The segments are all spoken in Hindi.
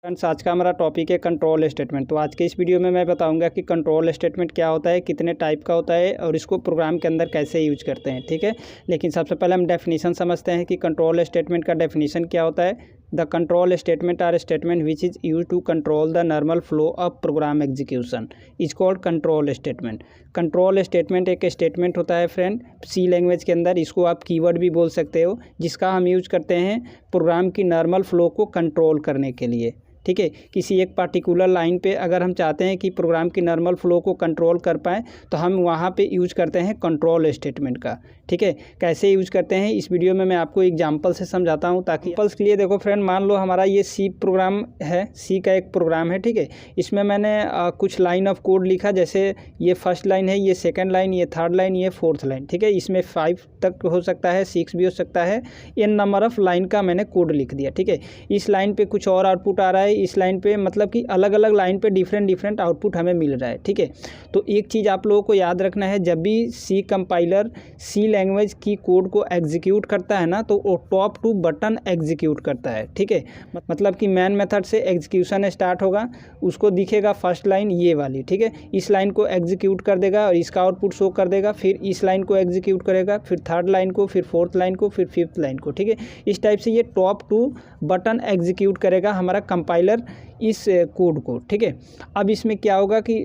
फ्रेंड्स, आज का हमारा टॉपिक है कंट्रोल स्टेटमेंट। तो आज के इस वीडियो में मैं बताऊंगा कि कंट्रोल स्टेटमेंट क्या होता है, कितने टाइप का होता है और इसको प्रोग्राम के अंदर कैसे यूज करते हैं। ठीक है, लेकिन सबसे पहले हम डेफिनेशन समझते हैं कि कंट्रोल स्टेटमेंट का डेफिनेशन क्या होता है। The control statement are statement which is use to control the normal flow of program execution is called control statement. Control statement एक स्टेटमेंट होता है फ्रेंड सी लैंग्वेज के अंदर, इसको आप कीवर्ड भी बोल सकते हो, जिसका हम यूज करते हैं प्रोग्राम की नॉर्मल फ्लो को कंट्रोल करने के लिए। ठीक है, किसी एक पार्टिकुलर लाइन पे अगर हम चाहते हैं कि प्रोग्राम की नॉर्मल फ्लो को कंट्रोल कर पाएँ तो हम वहाँ पे यूज करते हैं कंट्रोल स्टेटमेंट का। ठीक है, कैसे यूज करते हैं इस वीडियो में मैं आपको एग्जांपल से समझाता हूँ, ताकि एग्जांपल्स के लिए देखो फ्रेंड, मान लो हमारा ये सी प्रोग्राम है, सी का एक प्रोग्राम है। ठीक है, इसमें मैंने कुछ लाइन ऑफ कोड लिखा, जैसे ये फर्स्ट लाइन है, ये सेकेंड लाइन, ये थर्ड लाइन, ये फोर्थ लाइन। ठीक है, इसमें 5 तक हो सकता है, 6 भी हो सकता है, n नंबर ऑफ लाइन का मैंने कोड लिख दिया। ठीक है, इस लाइन पे कुछ और आउटपुट आ रहा है, इस लाइन पे मतलब कि अलग अलग लाइन पे डिफरेंट आउटपुट हमें मिल रहा है। ठीक है, तो एक चीज़ आप लोगों को याद रखना है, जब भी सी कंपाइलर सी लैंग्वेज की कोड को एग्जीक्यूट करता है ना, तो वो टॉप टू बटन एग्जीक्यूट करता है। ठीक है, मतलब कि मैन मेथड से एग्जीक्यूशन स्टार्ट होगा, उसको दिखेगा फर्स्ट लाइन ये वाली। ठीक है, इस लाइन को एग्जीक्यूट कर देगा और इसका आउटपुट शो कर देगा, फिर इस लाइन को एग्जीक्यूट करेगा, फिर थर्ड लाइन को, फिर फोर्थ लाइन को, फिर फिफ्थ लाइन को। ठीक है, इस टाइप से ये टॉप टू बटन एग्जीक्यूट करेगा हमारा कंपाइलर इस कोड को। ठीक है, अब इसमें क्या होगा कि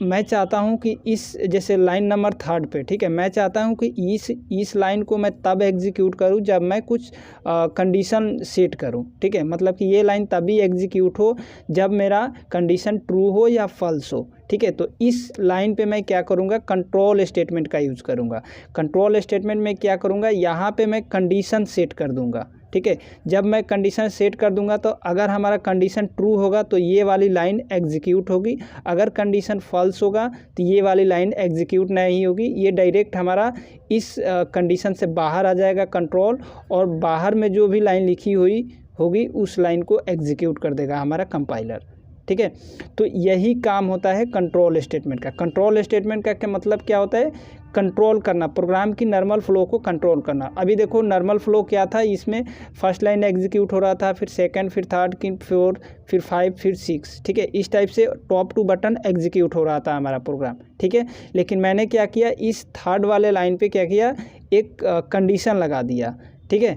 मैं चाहता हूं कि इस जैसे लाइन नंबर थर्ड पे, ठीक है, मैं चाहता हूं कि इस लाइन को मैं तब एग्जीक्यूट करूं जब मैं कुछ कंडीशन सेट करूं। ठीक है, मतलब कि ये लाइन तभी एग्जीक्यूट हो जब मेरा कंडीशन ट्रू हो या फॉल्स हो। ठीक है, तो इस लाइन पे मैं क्या करूँगा, कंट्रोल स्टेटमेंट का यूज़ करूँगा। कंट्रोल स्टेटमेंट में क्या करूँगा, यहाँ पे मैं कंडीशन सेट कर दूँगा। ठीक है, जब मैं कंडीशन सेट कर दूंगा तो अगर हमारा कंडीशन ट्रू होगा तो ये वाली लाइन एग्जीक्यूट होगी, अगर कंडीशन फॉल्स होगा तो ये वाली लाइन एग्जीक्यूट नहीं होगी। ये डायरेक्ट हमारा इस कंडीशन से बाहर आ जाएगा कंट्रोल, और बाहर में जो भी लाइन लिखी हुई होगी उस लाइन को एग्जीक्यूट कर देगा हमारा कंपाइलर। ठीक है, तो यही काम होता है कंट्रोल स्टेटमेंट का। कंट्रोल स्टेटमेंट का क्या मतलब क्या होता है, कंट्रोल करना, प्रोग्राम की नॉर्मल फ्लो को कंट्रोल करना। अभी देखो नॉर्मल फ्लो क्या था, इसमें फर्स्ट लाइन एग्जीक्यूट हो रहा था, फिर सेकंड, फिर थर्ड, फोर, फिर 5, फिर 6। ठीक है, इस टाइप से टॉप टू बटन एग्जीक्यूट हो रहा था हमारा प्रोग्राम। ठीक है, लेकिन मैंने क्या किया, इस थर्ड वाले लाइन पे क्या किया, एक कंडीशन लगा दिया। ठीक है,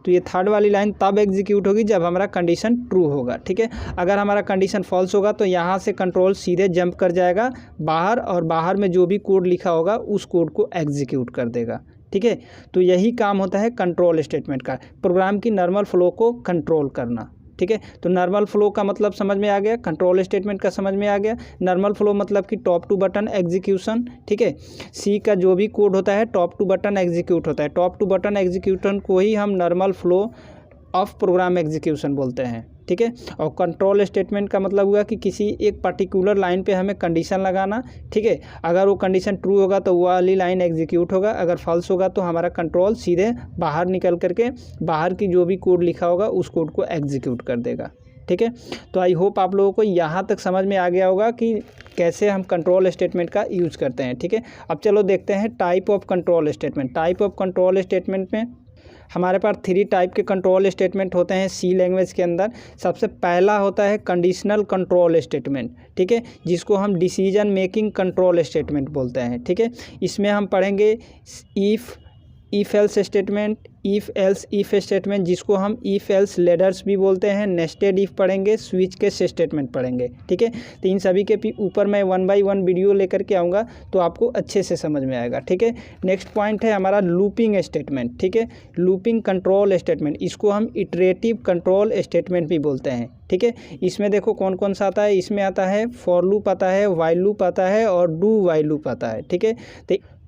तो ये थर्ड वाली लाइन तब एग्जीक्यूट होगी जब हमारा कंडीशन ट्रू होगा। ठीक है, अगर हमारा कंडीशन फॉल्स होगा तो यहाँ से कंट्रोल सीधे जंप कर जाएगा बाहर, और बाहर में जो भी कोड लिखा होगा उस कोड को एग्जीक्यूट कर देगा। ठीक है, तो यही काम होता है कंट्रोल स्टेटमेंट का, प्रोग्राम की नॉर्मल फ्लो को कंट्रोल करना। ठीक है, तो नॉर्मल फ्लो का मतलब समझ में आ गया, कंट्रोल स्टेटमेंट का समझ में आ गया। नॉर्मल फ्लो मतलब कि टॉप टू बटन एग्जीक्यूशन। ठीक है, सी का जो भी कोड होता है टॉप टू बटन एग्जीक्यूट होता है। टॉप टू बटन एग्जीक्यूशन को ही हम normal flow of program execution बोलते हैं। ठीक है, और कंट्रोल स्टेटमेंट का मतलब हुआ कि किसी एक पर्टिकुलर लाइन पे हमें कंडीशन लगाना। ठीक है, अगर वो कंडीशन ट्रू होगा तो वो वाली लाइन एग्जीक्यूट होगा, अगर फॉल्स होगा तो हमारा कंट्रोल सीधे बाहर निकल करके बाहर की जो भी कोड लिखा होगा उस कोड को एग्जीक्यूट कर देगा। ठीक है, तो आई होप आप लोगों को यहाँ तक समझ में आ गया होगा कि कैसे हम कंट्रोल स्टेटमेंट का यूज़ करते हैं। ठीक है, अब चलो देखते हैं type of control statement. Type of control statement में हमारे पास 3 टाइप के कंट्रोल स्टेटमेंट होते हैं सी लैंग्वेज के अंदर। सबसे पहला होता है कंडीशनल कंट्रोल स्टेटमेंट। ठीक है, जिसको हम डिसीजन मेकिंग कंट्रोल स्टेटमेंट बोलते हैं। ठीक है, इसमें हम पढ़ेंगे if else statement, if else if statement, जिसको हम इफ़ एल्स लेडर्स भी बोलते हैं, नेस्टेड इफ़ पढ़ेंगे, स्विच केस स्टेटमेंट पढ़ेंगे। ठीक है, तो इन सभी के ऊपर मैं 1 बाय 1 वीडियो लेकर के आऊँगा तो आपको अच्छे से समझ में आएगा। ठीक है, नेक्स्ट पॉइंट है हमारा लूपिंग स्टेटमेंट। ठीक है, लूपिंग कंट्रोल स्टेटमेंट, इसको हम इटरेटिव कंट्रोल स्टेटमेंट भी बोलते हैं। ठीक है, इसमें देखो कौन कौन सा आता है, इसमें आता है फॉर लूप आता है, वाइल लूप आता है और डू वाइल लूप आता है। ठीक है,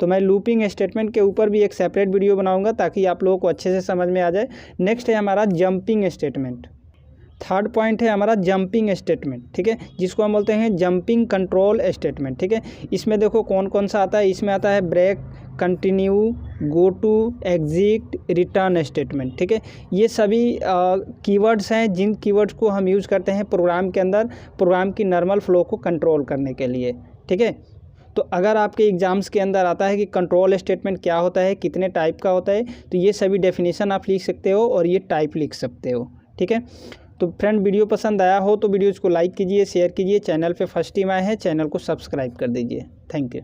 तो मैं लूपिंग स्टेटमेंट के ऊपर भी एक सेपरेट वीडियो बनाऊंगा ताकि आप लोगों को अच्छे से समझ में आ जाए। नेक्स्ट है हमारा जंपिंग स्टेटमेंट। थर्ड पॉइंट है हमारा जंपिंग स्टेटमेंट। ठीक है, जिसको हम बोलते हैं जंपिंग कंट्रोल स्टेटमेंट। ठीक है, इसमें देखो कौन कौन सा आता है, इसमें आता है break, continue, go to, exit, return statement. ठीक है, ये सभी कीवर्ड्स हैं जिन कीवर्ड्स को हम यूज़ करते हैं प्रोग्राम के अंदर, प्रोग्राम की नॉर्मल फ्लो को कंट्रोल करने के लिए। ठीक है, तो अगर आपके एग्ज़ाम्स के अंदर आता है कि कंट्रोल स्टेटमेंट क्या होता है, कितने टाइप का होता है, तो ये सभी डेफिनेशन आप लिख सकते हो और ये टाइप लिख सकते हो। ठीक है, तो फ्रेंड वीडियो पसंद आया हो तो वीडियोज़ को लाइक कीजिए, शेयर कीजिए, चैनल पे फर्स्ट टाइम आए हैं चैनल को सब्सक्राइब कर दीजिए। Thank you.